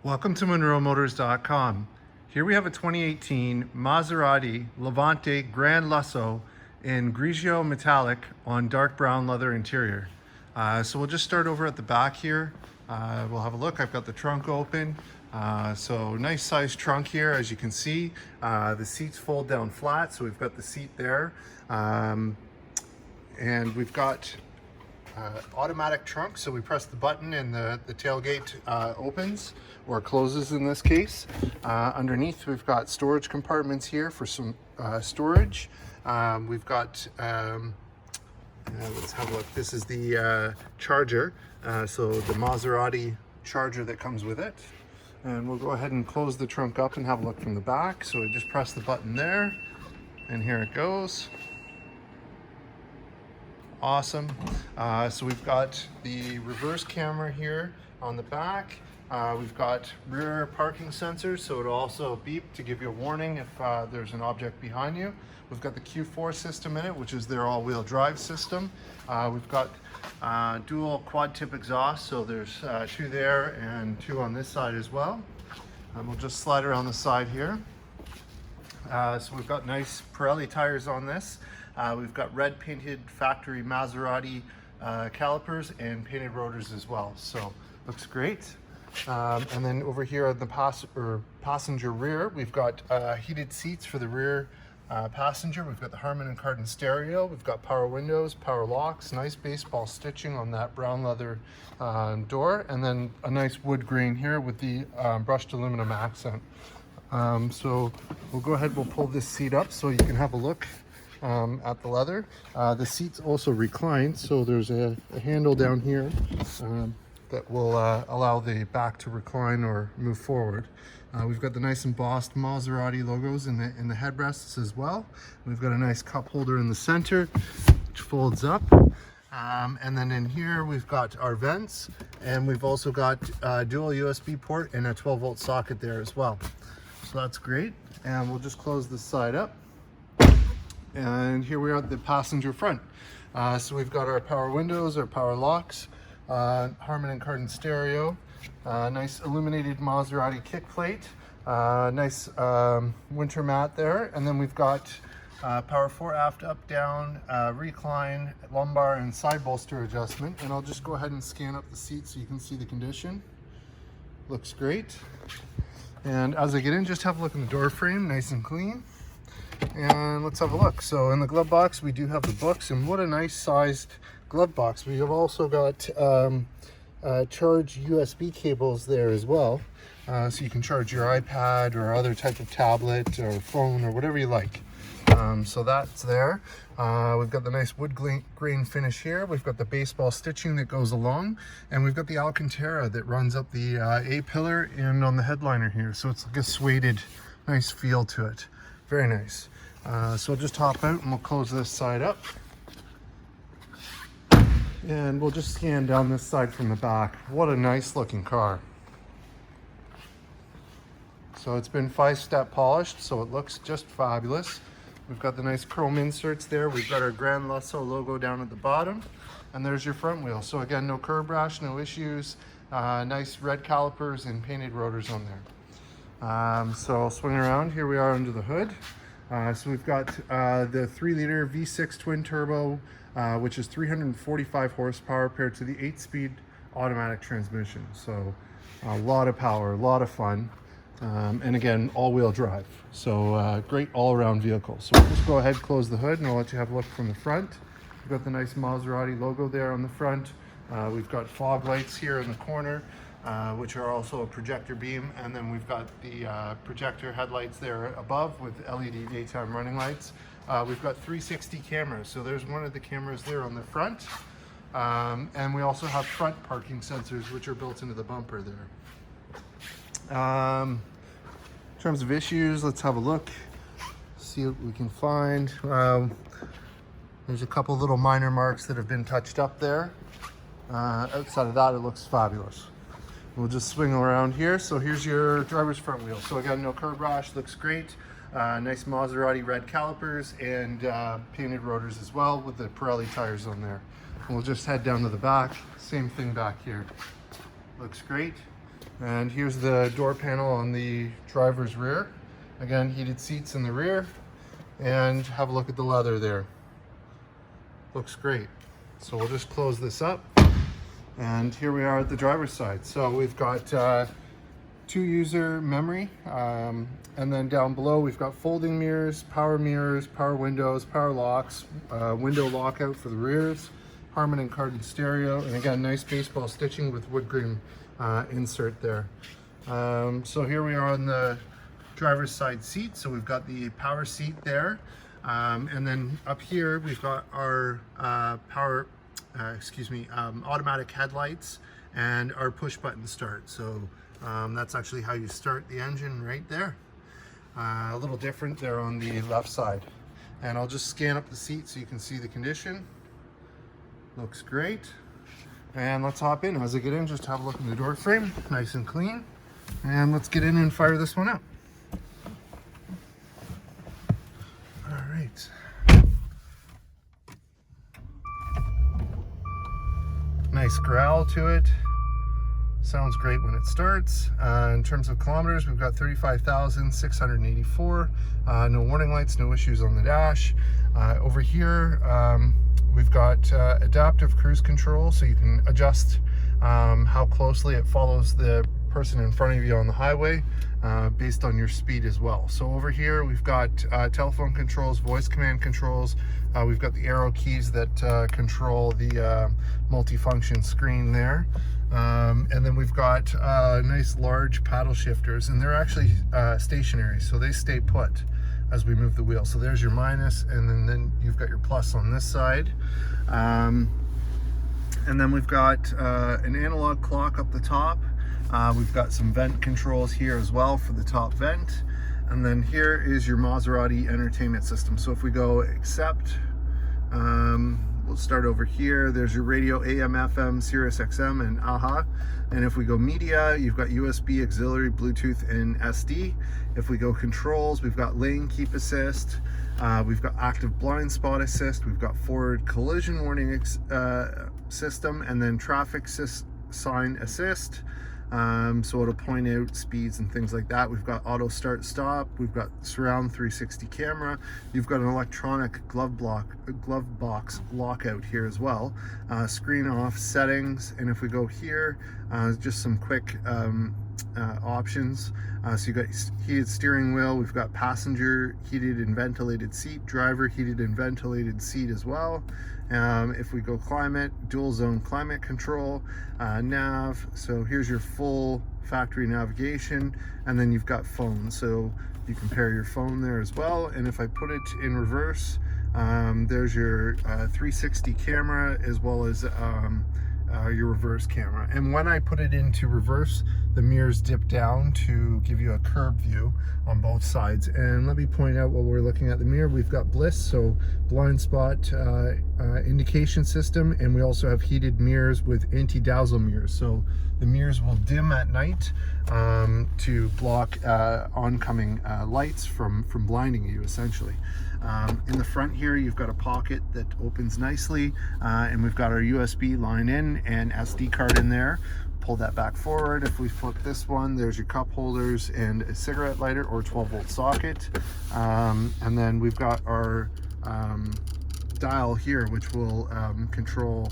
Welcome to MunroMotors.com. Here we have a 2018 Maserati Levante Gran Lusso in Grigio Metallic on dark brown leather interior. So we'll just start over at the back here. We'll have a look. I've got the trunk open. So nice sized trunk here, as you can see. The seats fold down flat, so we've got the seat there. And we've got automatic trunk, so we press the button and the tailgate opens or closes in this case. Underneath we've got storage compartments here for some storage. We've got let's have a look. This is the charger, so the Maserati charger that comes with it. And we'll go ahead and close the trunk up and have a look from the back. So we just press the button there and here it goes. Awesome. So we've got the reverse camera here on the back. We've got rear parking sensors, so it'll also beep to give you a warning if there's an object behind you. We've got the Q4 system in it, which is their all-wheel drive system. We've got dual quad tip exhaust, so there's two there and two on this side as well. And we'll just slide around the side here. So we've got nice Pirelli tires on this. We've got red painted factory Maserati calipers and painted rotors as well. So looks great. And then over here on the passenger rear, we've got heated seats for the rear passenger. We've got the Harman & Kardon stereo. We've got power windows, power locks, nice baseball stitching on that brown leather door, and then a nice wood grain here with the brushed aluminum accent. So we'll go ahead, we'll pull this seat up so you can have a look at the leather. The seats also recline, so there's a handle down here that will allow the back to recline or move forward. We've got the nice embossed Maserati logos in the headrests as well. We've got a nice cup holder in the center, which folds up. And then in here we've got our vents, and we've also got a dual USB port and a 12-volt socket there as well. So that's great. And we'll just close this side up. And here we are at the passenger front. So we've got our power windows, our power locks, Harman & Kardon stereo, nice illuminated Maserati kick plate, nice winter mat there, and then we've got power fore, aft, up, down, recline, lumbar, and side bolster adjustment. And I'll just go ahead and scan up the seat so you can see the condition. Looks great. And as I get in, just have a look in the door frame, nice and clean. And let's have a look. So in the glove box we do have the books, and what a nice sized glove box. We have also got charge USB cables there as well, so you can charge your iPad or other type of tablet or phone or whatever you like. So that's there. We've got the nice wood grain finish here. We've got the baseball stitching that goes along, and we've got the Alcantara that runs up the A-pillar and on the headliner here. So it's like a suede, nice feel to it. Very nice. So we'll just hop out and we'll close this side up. And we'll just scan down this side from the back. What a nice looking car. So it's been 5-step polished, so it looks just fabulous. We've got the nice chrome inserts there. We've got our Gran Lusso logo down at the bottom. And there's your front wheel. So again, no curb rash, no issues. Nice red calipers and painted rotors on there. So I'll swing around. Here we are under the hood. So we've got the 3-liter V6 twin turbo, which is 345 horsepower paired to the 8-speed automatic transmission. So a lot of power, a lot of fun, and again, all-wheel drive. So great all-around vehicle. So we'll just go ahead, close the hood, and I'll let you have a look from the front. We've got the nice Maserati logo there on the front. We've got fog lights here in the corner, which are also a projector beam, and then we've got the projector headlights there above with LED daytime running lights. We've got 360 cameras, so there's one of the cameras there on the front, and we also have front parking sensors which are built into the bumper there. In terms of issues, let's have a look, see what we can find. There's a couple little minor marks that have been touched up there. Outside of that, it looks fabulous. We'll just swing around here. So here's your driver's front wheel. So again, no curb rash, looks great. Nice Maserati red calipers and painted rotors as well with the Pirelli tires on there. And we'll just head down to the back. Same thing back here. Looks great. And here's the door panel on the driver's rear. Again, heated seats in the rear. And have a look at the leather there. Looks great. So we'll just close this up. And here we are at the driver's side. So we've got 2-user memory. And then down below we've got folding mirrors, power windows, power locks, window lockout for the rears, Harman and Kardon stereo, and again, nice baseball stitching with wood grain insert there. So here we are on the driver's side seat. So we've got the power seat there. And then up here we've got our automatic headlights and our push button start. So that's actually how you start the engine right there. A little different there on the left side. And I'll just scan up the seat so you can see the condition. Looks great. And let's hop in. As I get in, just have a look in the door frame, nice and clean. And let's get in and fire this one up. All right. Nice growl to it. Sounds great when it starts. In terms of kilometers, we've got 35,684. No warning lights, no issues on the dash. Over here, we've got adaptive cruise control, so you can adjust how closely it follows the person in front of you on the highway based on your speed as well. So over here, we've got telephone controls, voice command controls. We've got the arrow keys that control the multifunction screen there. And then we've got nice large paddle shifters, and they're actually stationary, so they stay put as we move the wheel. So there's your minus, and then you've got your plus on this side. And then we've got an analog clock up the top. We've got some vent controls here as well for the top vent. And then here is your Maserati entertainment system. So if we go accept, we'll start over here. There's your radio, AM, FM, Sirius XM, and AHA. And if we go media, you've got USB, auxiliary, Bluetooth, and SD. If we go controls, we've got lane keep assist. We've got active blind spot assist. We've got forward collision warning system, and then traffic sign assist. So it'll point out speeds and things like that. We've got auto start stop. We've got surround 360 camera. You've got an electronic glove box lockout here as well. Screen off settings. And if we go here, just some quick options. So you've got heated steering wheel. We've got passenger heated and ventilated seat, driver heated and ventilated seat as well. If we go climate, dual zone climate control, nav. So here's your full factory navigation, and then you've got phone. So you can pair your phone there as well. And if I put it in reverse, there's your 360 camera as well as your reverse camera. And when I put it into reverse, the mirrors dip down to give you a curved view on both sides. And let me point out, while we're looking at the mirror, we've got bliss, so blind spot indication system, and we also have heated mirrors with anti-dazzle mirrors. So the mirrors will dim at night to block oncoming lights from blinding you, essentially. In the front here, you've got a pocket that opens nicely, and we've got our USB line in and SD card in there. Pull that back forward. If we flip this one, there's your cup holders and a cigarette lighter or 12-volt socket. And then we've got our dial here, which will control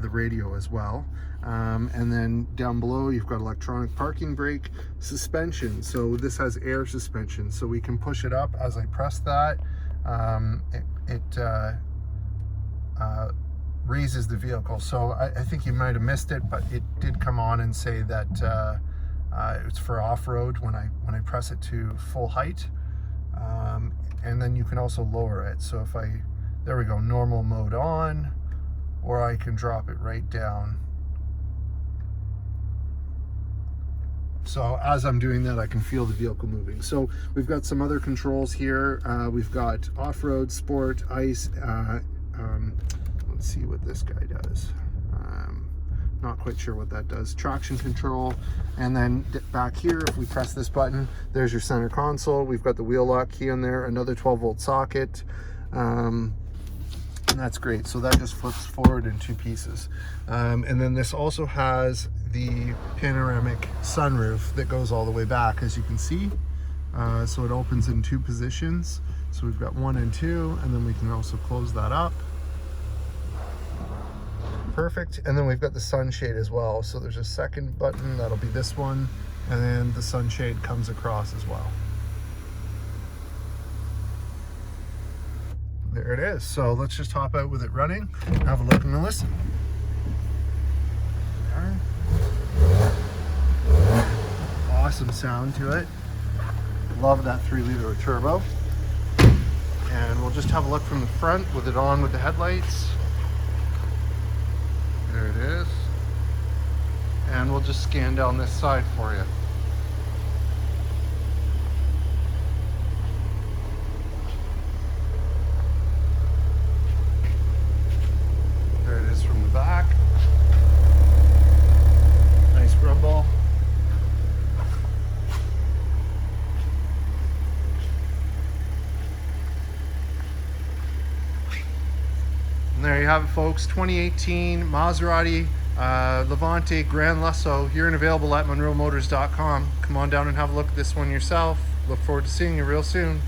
the radio as well. And then down below, you've got electronic parking brake, suspension. So this has air suspension, so we can push it up. As I press that, it raises the vehicle. So I think you might have missed it, but it did come on and say that it's for off-road when I press it to full height. And then you can also lower it. So if there we go, normal mode on, or I can drop it right down. So as I'm doing that, I can feel the vehicle moving. So we've got some other controls here. We've got off-road, sport, ice. Let's see what this guy does. Not quite sure what that does. Traction control. And then back here, if we press this button, there's your center console. We've got the wheel lock key in there, another 12-volt socket. And that's great. So that just flips forward in two pieces. And then this also has the panoramic sunroof that goes all the way back, as you can see. So it opens in 2 positions. So we've got 1 and 2, and then we can also close that up. Perfect. And then we've got the sunshade as well. So there's a second button, that'll be this one, and then the sunshade comes across as well. There it is. So let's just hop out with it running, have a look and a listen. Awesome sound to it. Love that 3-liter turbo. And we'll just have a look from the front with it on with the headlights. There it is. And we'll just scan down this side for you. There it is from the back. Nice rumble. And there you have it, folks. 2018 Maserati Levante Gran Lusso here and available at munromotors.com. Come on down and have a look at this one yourself. Look forward to seeing you real soon.